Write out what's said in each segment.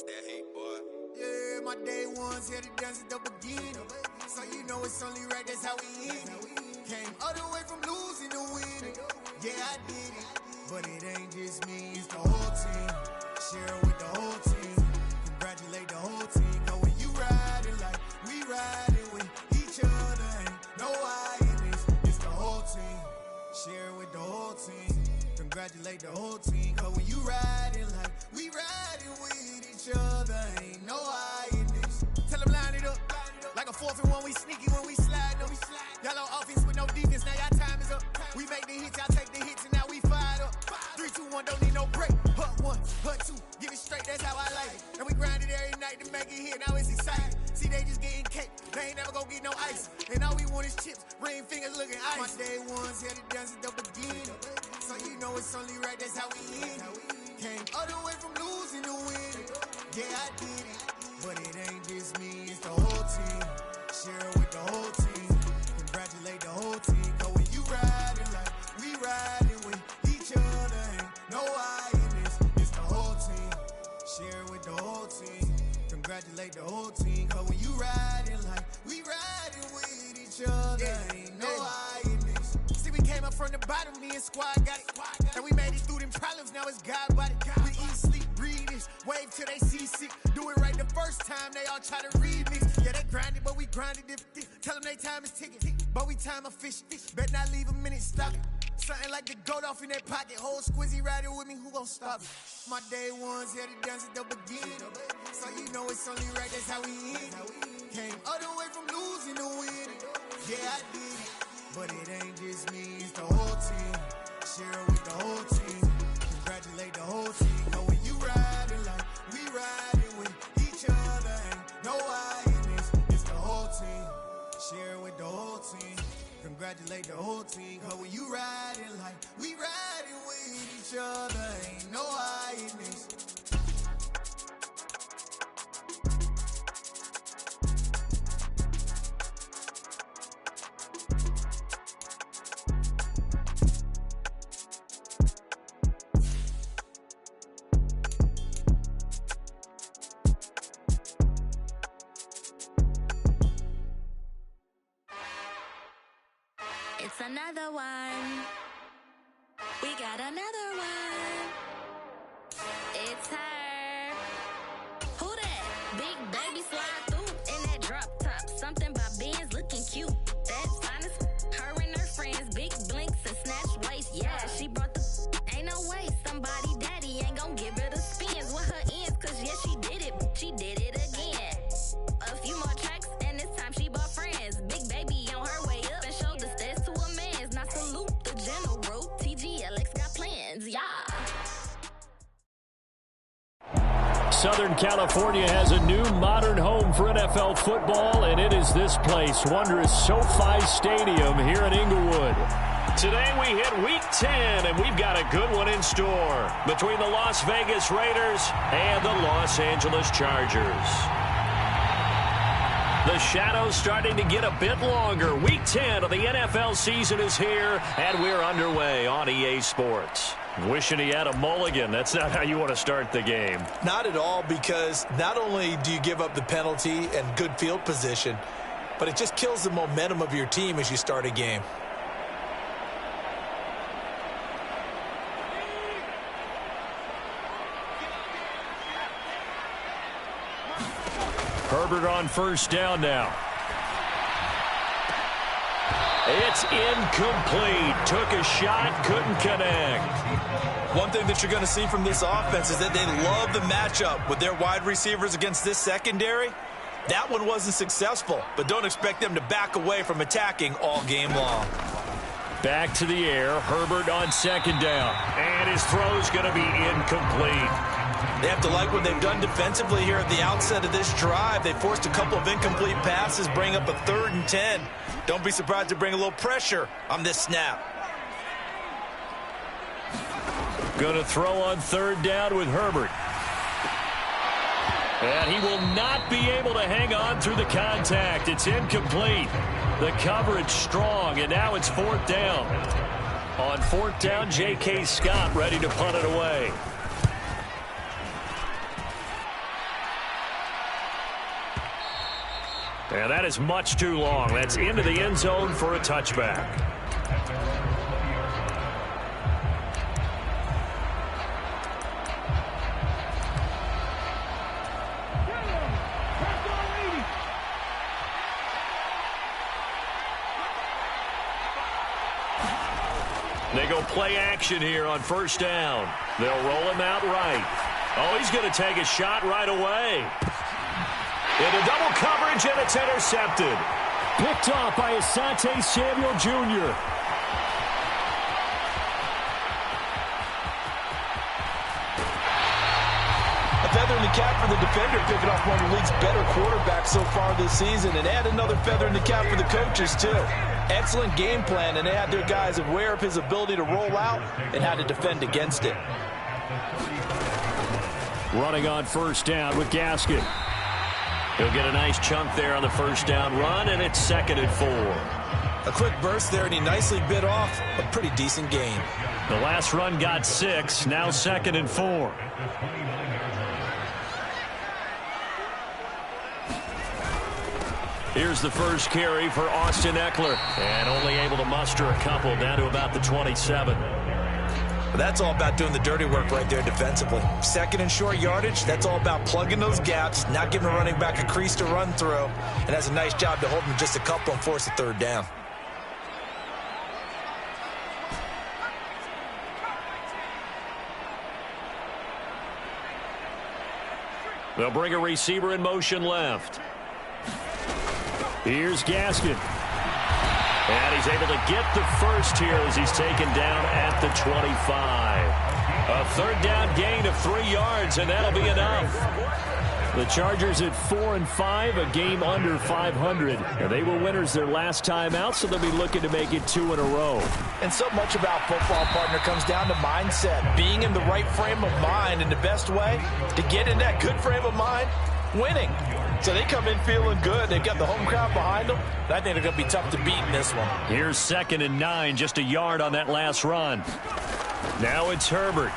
that hate, boy. Yeah, my day ones had to dance at the beginning. So you know it's only right, that's how we end it. Came all the way from losing to winning. Yeah, I did it. But it ain't just me, it's the whole team. Share it with the whole team. Congratulate the whole team. Cause when you riding like we riding with each other, ain't no I in this. It's the whole team. Share it with the whole team. Congratulate the whole team. Cause when you riding like we riding with each other, ain't no I in this. Tell them line it up. Like a 4th and 1, we sneaky when we slide them. Y'all on offense with no defense, now y'all time is up. We make the hits, y'all take the hits, and now we fired up. 3, 2, 1, don't need no break. Hut 1, hut 2, give it straight, that's how I like it. And we grind it every night to make it hit, now it's exciting. See, they just getting cake, they ain't never gonna get no ice. And all we want is chips, ring fingers looking ice. My day ones had to dance at the beginning. So you know it's only right, that's how we end it. Came all the way from losing to winning. Yeah, I did it. But it ain't just me, it's the whole team. Share it with the whole team. Congratulate the whole team. Cause when you riding like we riding with each other, ain't no I in this. It's the whole team. Share it with the whole team. Congratulate the whole team. Cause when you riding like we riding with each other, ain't no I in this. See, we came up from the bottom, me and squad got it. And we made it through them problems, now it's God body. We eat, sleep, breathe this, wave till they see sick. Do it right the first time, they all try to remix. Yeah, they grinded, but we grinded it. Tell them they time is ticking, but we time a fish. Bet not leave a minute stopping. Something like the goat off in their pocket. Whole squizzy riding with me, who gon' stop it? My day ones had to dance at the beginning. So you know it's only right, that's how we end it. Came all the way from losing to winning. Yeah, I did it. But it ain't just me, it's the whole team. Share it with the whole team. Congratulate the whole team. Cause when you riding like we riding with each other, ain't no I in this. It's the whole team. Share it with the whole team. Congratulate the whole team. Cause when you riding like we riding with each other, ain't no I in this. It's another one. We got another one. It's her. Who that? Big baby slide through in that drop top. Something about Benz looking cute. That's honest. Her and her friends, big blinks and snatch waist. Yeah, she brought the. Ain't no way somebody daddy ain't gon' give her the spins with her ends. Cause yeah, she did it. She did it again. A few more tracks and this time she bought friends. Big baby on her way up and showed the stairs to a man's. Now salute the general. TGLX got plans, yeah. Southern California has a new modern home for NFL football, and it is this place, wondrous SoFi Stadium here in Inglewood. Today we hit Week 10, and we've got a good one in store between the Las Vegas Raiders and the Los Angeles Chargers. The shadow's starting to get a bit longer. Week 10 of the NFL season is here, and we're underway on EA Sports. Wishing he had a mulligan. That's not how you want to start the game. Not at all, because not only do you give up the penalty and good field position, but it just kills the momentum of your team as you start a game. Herbert on first down now. It's incomplete. Took a shot, couldn't connect. One thing that you're going to see from this offense is that they love the matchup with their wide receivers against this secondary. That one wasn't successful, but don't expect them to back away from attacking all game long. Back to the air. Herbert on second down. And his throw's going to be incomplete. They have to like what they've done defensively here at the outset of this drive. They forced a couple of incomplete passes, bring up a 3rd and 10. Don't be surprised to bring a little pressure on this snap. Going to throw on 3rd down with Herbert. And he will not be able to hang on through the contact. It's incomplete. The coverage strong, and now it's 4th down. On 4th down, J.K. Scott ready to punt it away. And that is much too long. That's into the end zone for a touchback. They go play action here on first down. They'll roll him out right. Oh, he's going to take a shot right away. Into double coverage, and it's intercepted. Picked off by Asante Samuel Jr. A feather in the cap for the defender, picking off one of the league's better quarterbacks so far this season, and add another feather in the cap for the coaches, too. Excellent game plan, and they had their guys aware of his ability to roll out and how to defend against it. Running on first down with Gaskin. He'll get a nice chunk there on the first down run, and it's 2nd and 4. A quick burst there, and he nicely bit off a pretty decent gain. The last run got 6, now 2nd and 4. Here's the first carry for Austin Eckler, and only able to muster a couple down to about the 27. But that's all about doing the dirty work right there defensively. 2nd and short yardage, that's all about plugging those gaps, not giving a running back a crease to run through, and has a nice job to hold him just a couple and force a 3rd down. They'll bring a receiver in motion left. Here's Gaskin. And he's able to get the first here as he's taken down at the 25. A 3rd down gain of 3 yards, and that'll be enough. The Chargers at 4-5, a game under 500. And they were winners their last time out, so they'll be looking to make it 2 in a row. And so much about football, partner, comes down to mindset. Being in the right frame of mind, and the best way to get in that good frame of mind, winning. So they come in feeling good. They've got the home crowd behind them. I think they're going to be tough to beat in this one. Here's 2nd and 9, just a yard on that last run. Now it's Herbert.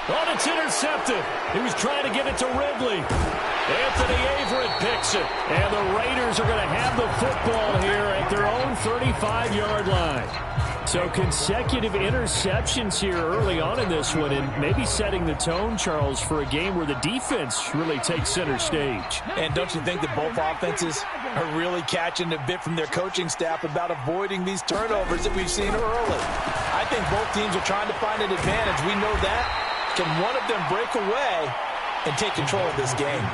Oh, it's intercepted. He was trying to get it to Ridley. Anthony Averett picks it. And the Raiders are going to have the football here at their own 35-yard line. So consecutive interceptions here early on in this one, and maybe setting the tone, Charles, for a game where the defense really takes center stage. And don't you think that both offenses are really catching a bit from their coaching staff about avoiding these turnovers that we've seen early? I think both teams are trying to find an advantage. We know that. Can one of them break away and take control of this game?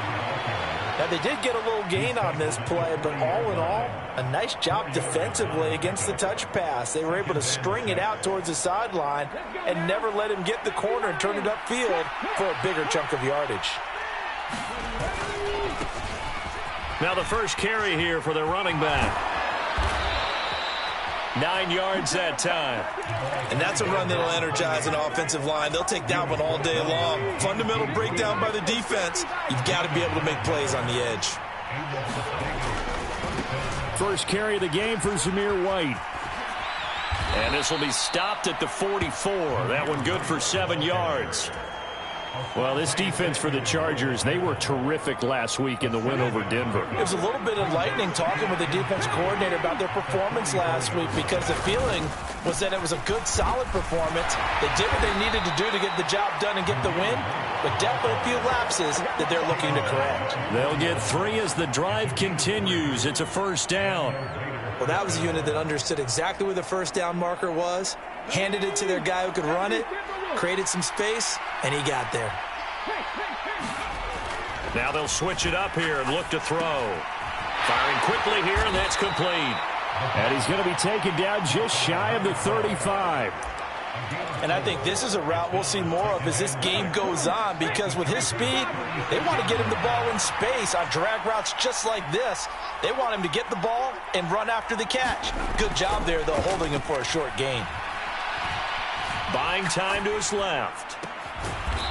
Now, they did get a little gain on this play, but all in all, a nice job defensively against the touch pass. They were able to string it out towards the sideline and never let him get the corner and turn it upfield for a bigger chunk of yardage. Now the first carry here for their running back. 9 yards that time. And that's a run that'll energize an offensive line. They'll take that one all day long. Fundamental breakdown by the defense. You've got to be able to make plays on the edge. First carry of the game for Zamir White. And this will be stopped at the 44. That one good for 7 yards. Well, this defense for the Chargers, they were terrific last week in the win over Denver. It was a little bit enlightening talking with the defense coordinator about their performance last week, because the feeling was that it was a good, solid performance. They did what they needed to do to get the job done and get the win, but definitely a few lapses that they're looking to correct. They'll get 3 as the drive continues. It's a first down. Well, that was a unit that understood exactly where the first down marker was, handed it to their guy who could run it, created some space, and he got there. Now they'll switch it up here and look to throw. Firing quickly here, and that's complete. And he's going to be taken down just shy of the 35. And I think this is a route we'll see more of as this game goes on, because with his speed, they want to get him the ball in space on drag routes just like this. They want him to get the ball and run after the catch. Good job there, though, holding him for a short gain. Buying time to his left.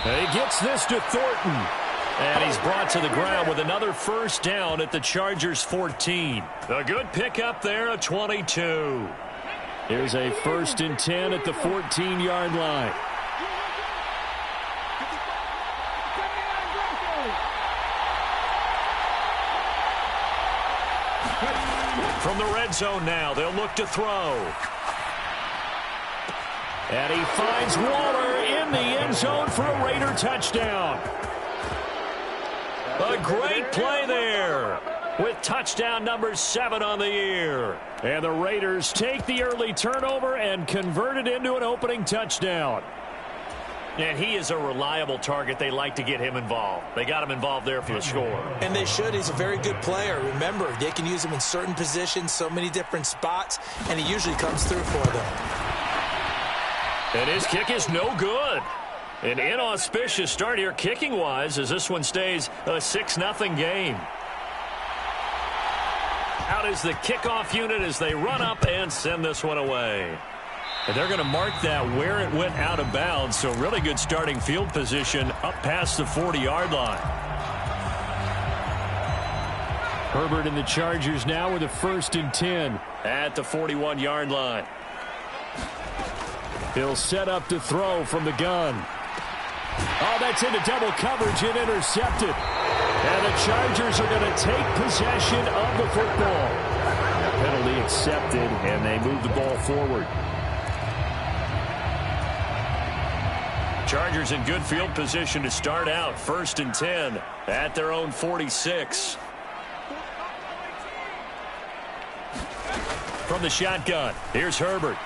And he gets this to Thornton. And he's brought to the ground with another first down at the Chargers' 14. A good pickup there at 22. Here's a 1st and 10 at the 14-yard line. From the red zone now, they'll look to throw. And he finds Waller in the end zone for a Raider touchdown. A great play there with touchdown number 7 on the year. And the Raiders take the early turnover and convert it into an opening touchdown. And he is a reliable target. They like to get him involved. They got him involved there for the score. And they should. He's a very good player. Remember, they can use him in certain positions, so many different spots, and he usually comes through for them. And his kick is no good. An inauspicious start here kicking-wise as this one stays a 6-0 game. Out is the kickoff unit as they run up and send this one away. And they're going to mark that where it went out of bounds, so really good starting field position up past the 40-yard line. Herbert and the Chargers now with a 1st and 10 at the 41-yard line. He'll set up to throw from the gun. Oh, that's into double coverage and intercepted. And the Chargers are going to take possession of the football. Penalty accepted, and they move the ball forward. Chargers in good field position to start out. 1st and 10 at their own 46. From the shotgun, here's Herbert.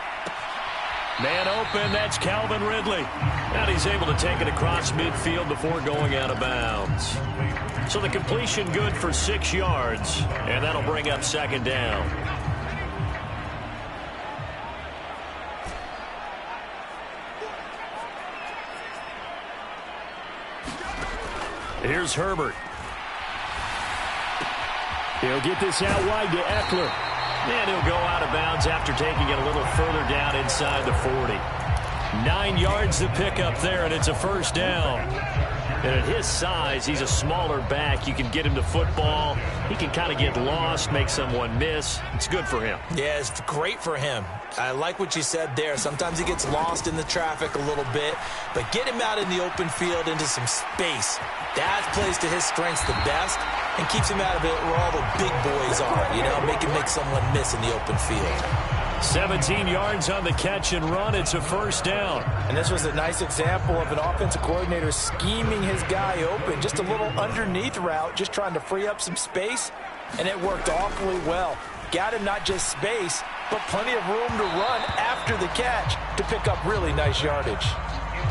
Man open, that's Calvin Ridley. And he's able to take it across midfield before going out of bounds. So the completion good for 6 yards, and that'll bring up 2nd down. Here's Herbert. He'll get this out wide to Eckler. And he'll go out of bounds after taking it a little further down inside the 40. 9 yards to pick up there, and it's a 1st down. And at his size, he's a smaller back. You can get him to football. He can kind of get lost, make someone miss. It's good for him. Yeah, it's great for him. I like what you said there. Sometimes he gets lost in the traffic a little bit, but get him out in the open field into some space. That plays to his strengths the best and keeps him out of it where all the big boys are, you know, make someone miss in the open field. 17 yards on the catch and run. It's a 1st down. And this was a nice example of an offensive coordinator scheming his guy open. Just a little underneath route, just trying to free up some space, and it worked awfully well. Got him not just space, but plenty of room to run after the catch to pick up really nice yardage.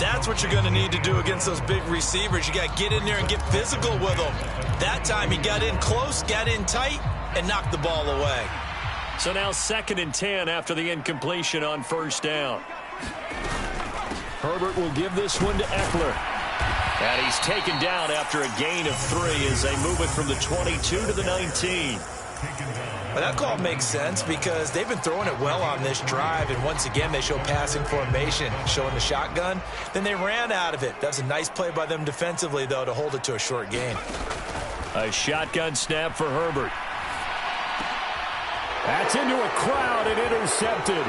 That's what you're going to need to do against those big receivers. You got to get in there and get physical with them. That time he got in close, got in tight, and knocked the ball away. So now 2nd and 10 after the incompletion on 1st down. Herbert will give this one to Eckler. And he's taken down after a gain of 3 as they move it from the 22 to the 19. Well, that call makes sense because they've been throwing it well on this drive, and once again they show passing formation, showing the shotgun. Then they ran out of it. That's a nice play by them defensively, though, to hold it to a short gain. A shotgun snap for Herbert. That's into a crowd and intercepted.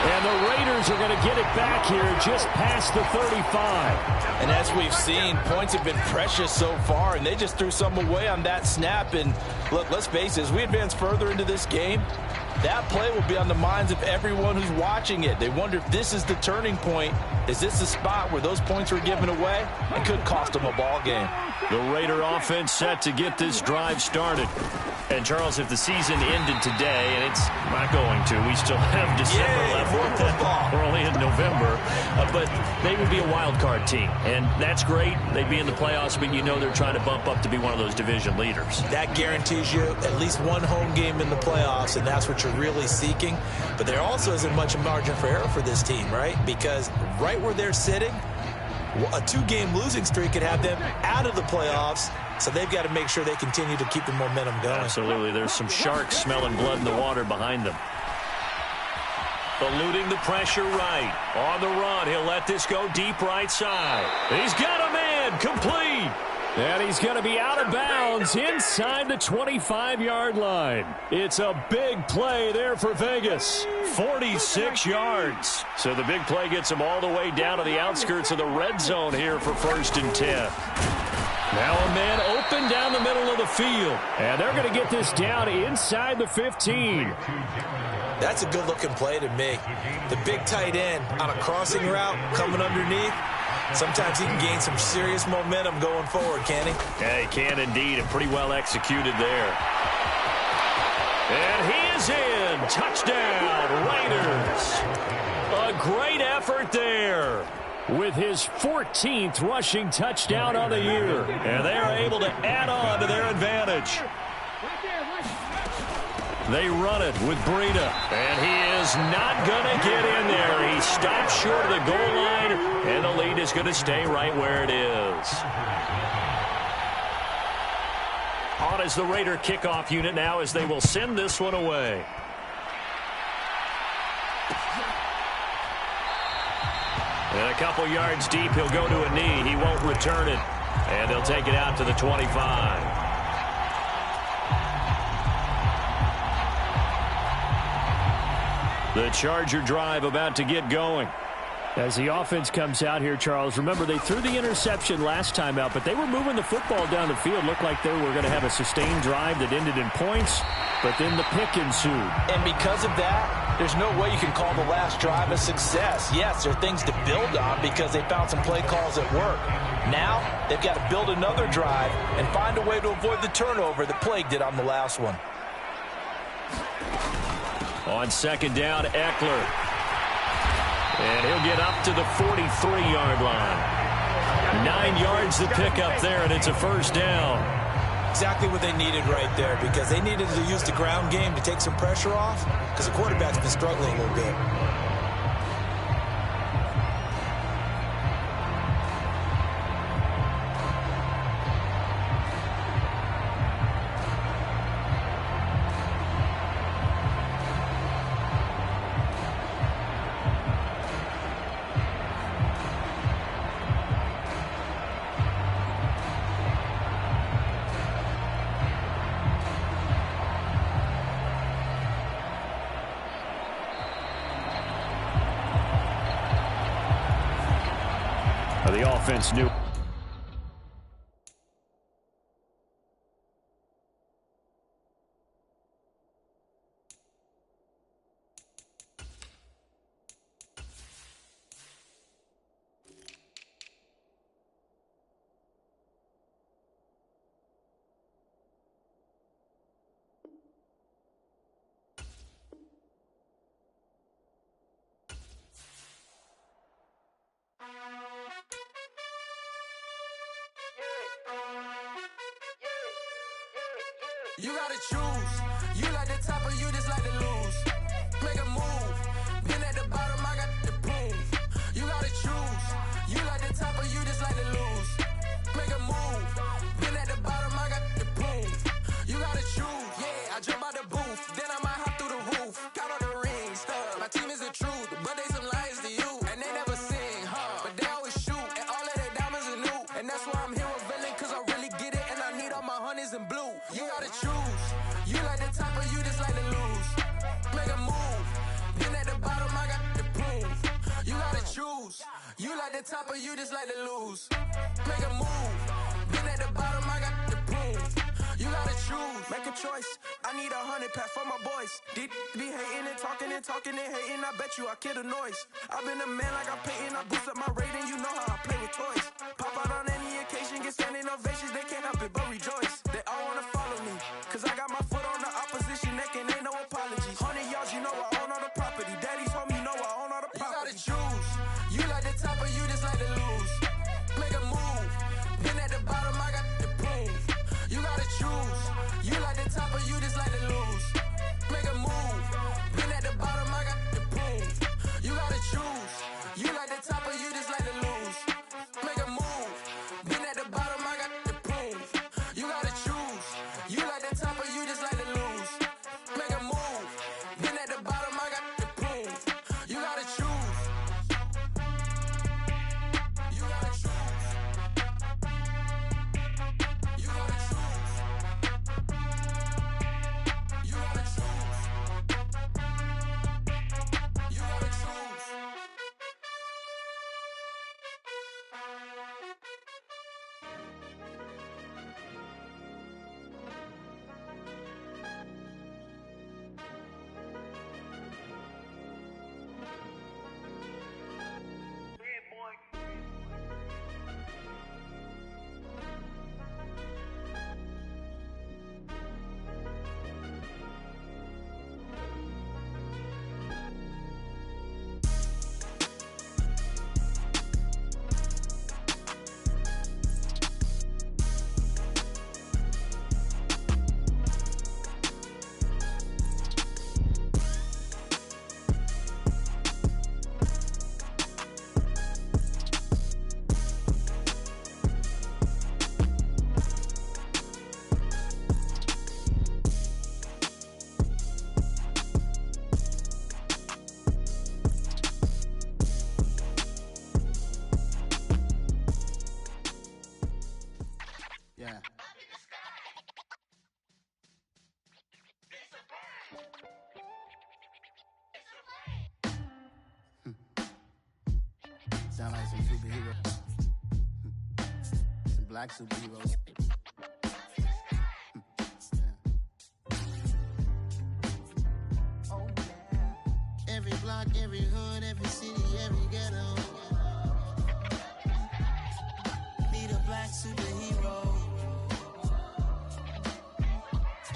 And the Raiders are going to get it back here just past the 35. And as we've seen, points have been precious so far, and they just threw some away on that snap. And look, let's face it, as we advance further into this game, that play will be on the minds of everyone who's watching it. They wonder if this is the turning point. Is this the spot where those points were given away? It could cost them a ball game. The Raider offense set to get this drive started. And, Charles, if the season ended today, and it's not going to, we still have December left. We're only in November. But they would be a wild card team. And that's great. They'd be in the playoffs, but you know they're trying to bump up to be one of those division leaders. That guarantees you at least one home game in the playoffs, and that's what you're really seeking. But there also isn't much margin for error for this team, right? Because right where they're sitting, a 2-game losing streak could have them out of the playoffs. So they've got to make sure they continue to keep the momentum going. Absolutely. There's some sharks smelling blood in the water behind them. Eluding the pressure right. On the run, he'll let this go deep right side. He's got a man, complete. And he's going to be out of bounds inside the 25-yard line. It's a big play there for Vegas. 46 yards. So the big play gets him all the way down to the outskirts of the red zone here for 1st and 10. Now a man open down the middle of the field. And they're going to get this down inside the 15. That's a good-looking play to me. The big tight end on a crossing route coming underneath. Sometimes he can gain some serious momentum going forward, can he? Yeah, he can indeed, and pretty well executed there. And he is in. Touchdown, Raiders. A great effort there with his 14th rushing touchdown on the year. And they are able to add on to their advantage. They run it with Breida, and he is not going to get in there. He stops short of the goal line, and the lead is going to stay right where it is. On is the Raider kickoff unit now as they will send this one away. And a couple yards deep, he'll go to a knee. He won't return it, and they'll take it out to the 25. The Charger drive about to get going. As the offense comes out here, Charles, remember they threw the interception last time out, but they were moving the football down the field. Looked like they were going to have a sustained drive that ended in points, but then the pick ensued. And because of that, there's no way you can call the last drive a success. Yes, there are things to build on because they found some play calls that work. Now, they've got to build another drive and find a way to avoid the turnover that plagued it on the last one. On second down, Eckler. And he'll get up to the 43-yard line. 9 yards to pick up there, and it's a first down. Exactly what they needed right there, because they needed to use the ground game to take some pressure off, because the quarterback's been struggling a little bit. The offense knew. You gotta choose. You like the top or you just like to lose. Make a move. Been at the bottom, I got the boom. You gotta choose. You like the top or you just like to lose. Make a move. Been at the bottom, I got the boom. You gotta choose. Yeah, I jump out the booth. Then I might hop through the roof. Count on the rings, stuff. My team is the truth, but they some liars to you. And they never sing, huh? But they always shoot. And all of their diamonds are new. And that's why I'm here revealing, cause I really get it. And I need all my honeys in blue. You gotta choose. You like the top or you just like to lose. Make a move. Been at the bottom, I got the boom. You gotta choose. You like the top or you just like to lose. Make a move. Been at the bottom, I got the boom. You gotta choose. Make a choice. I need 100 pack for my boys. Deep be hating and talking and hating. I bet you I kill the noise. I've been a man like I'm Peyton. I boost up my rating. You know how I play with toys. Pop out on any occasion, get standing ovations. They can't help it but rejoice. They all wanna follow me, cause I got my foot on the opposition neck and ain't no apologies. 100 yards, you know I own all the property. Daddy's home, you know I own all the property. You gotta choose. You like the top or you just like to lose. Make a move. Been at the bottom, I got the boom. You gotta choose. You like the top or you just like to lose. Make a move. Been at the bottom, I got the boom. You gotta choose. You like the top or you just like to lose. Make a move. Been at the bottom, I got the boom. You gotta choose. You like the top or you just like to lose. Make a move. Been at the bottom, I got the sound like some superheroes. Some black superheroes. Oh, yeah. Every block, every hood, every city, every ghetto. Need a black superhero.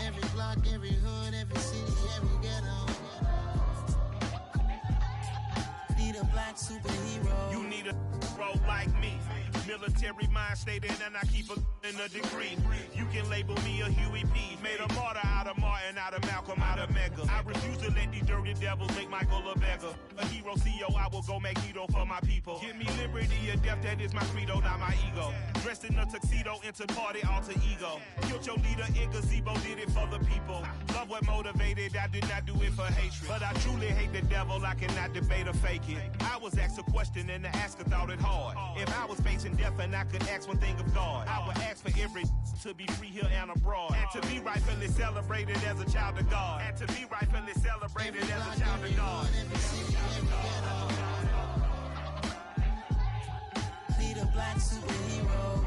Every block, every hood, every city, every ghetto. Need a black superhero. You need a hero like me. Military mind stated, and I keep in a degree. You can label me a Huey P. Made a martyr out of Martin, out of Malcolm, out of Mega. I refuse to let these dirty devils make Michael a beggar. A hero CEO, I will go Magneto for my people. Give me liberty or death, that is my credo, not my ego. Dressed in a tuxedo, into party, alter ego. Killed your leader in gazebo, did it for the people. Love what motivated, I did not do it for hatred. But I truly hate the devil, I cannot debate or fake it. I was asked a question and the asker thought it hard. If I was facing death and I could ask one thing of God, I would ask for every to be free here and abroad, and to be rightfully celebrated as a child of God, and to be rightfully celebrated as a child of God. Need a black superhero.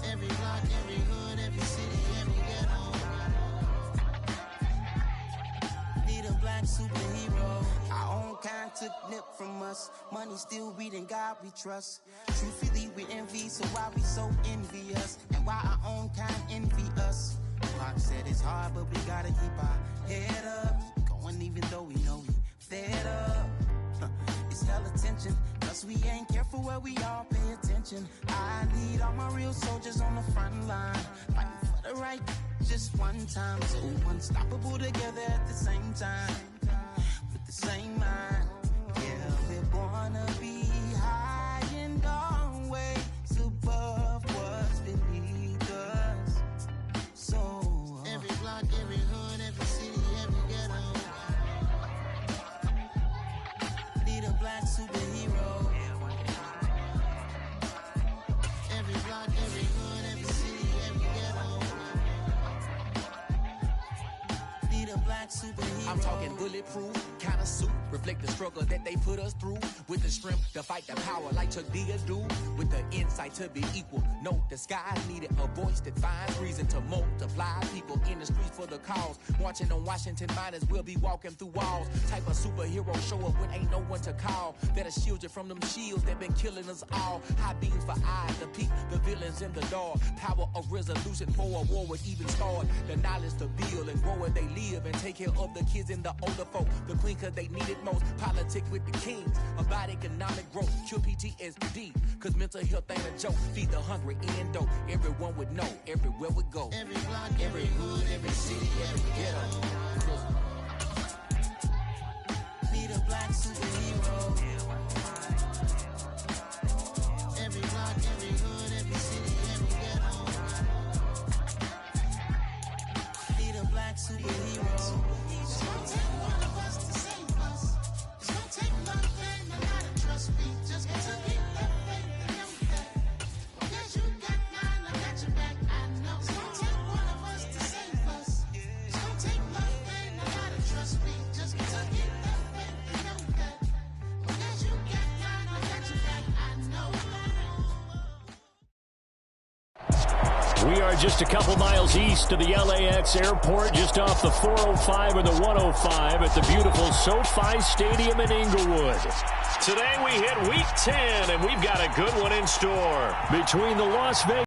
Every block, every hood, every city, every ghetto. Need a black superhero. Our own kind took nip from us. Money still reading God we trust. Truthfully we envy, so why we so envious? And why our own kind envy us? Pac said it's hard, but we gotta keep our head up. Going even though we know we fed up. It's hell attention, cause we ain't careful where we all pay attention. I need all my real soldiers on the front line, fighting for the right just one time. So unstoppable together at the same time, with the same mind. Yeah, we're born to be high and always above what's beneath us. So every block, every hood, every city, every ghetto. Need a black superhero. Every block, every hood, every city, every ghetto. Need a black superhero. I'm talking bulletproof kind of suit, reflect the struggle that they put us through, with the strength to fight the power like Chuck D do, with the insight to be equal. No, the sky needed a voice that finds reason to multiply people in the streets for the cause. Marching on Washington, might as well be walking through walls. Type of superhero show up when ain't no one to call. That'll shield you from them shields that been killing us all. High beams for eyes to peek the villains in the dark. Power of resolution for a war would even start. The knowledge to build and grow where they live and take care of the kids and the older folk. The queen cause they need it most. Politic with the kings about economic growth. Cure PTSD cause mental health ain't a joke. Feed the hungry and dope. Everyone would know everywhere we go. Every block, every hood, every city, every ghetto. Need a black superhero. Every block, every hood, every city, every ghetto. Need a black superhero. It's gonna take one of us to save us. It's gonna take love and a lot of trust. We just got to keep that faith and know that. Because you got mine, I got your back. I know. It's gonna take one of us to save us. It's gonna take love and a lot of trust. We just got to keep that faith and know that. Because you got mine, I got your back. I know. We are just a couple miles east of the LAX airport, just off the 405 or the 105 at the beautiful SoFi Stadium in Inglewood. Today we hit week 10, and we've got a good one in store. Between the Las Vegas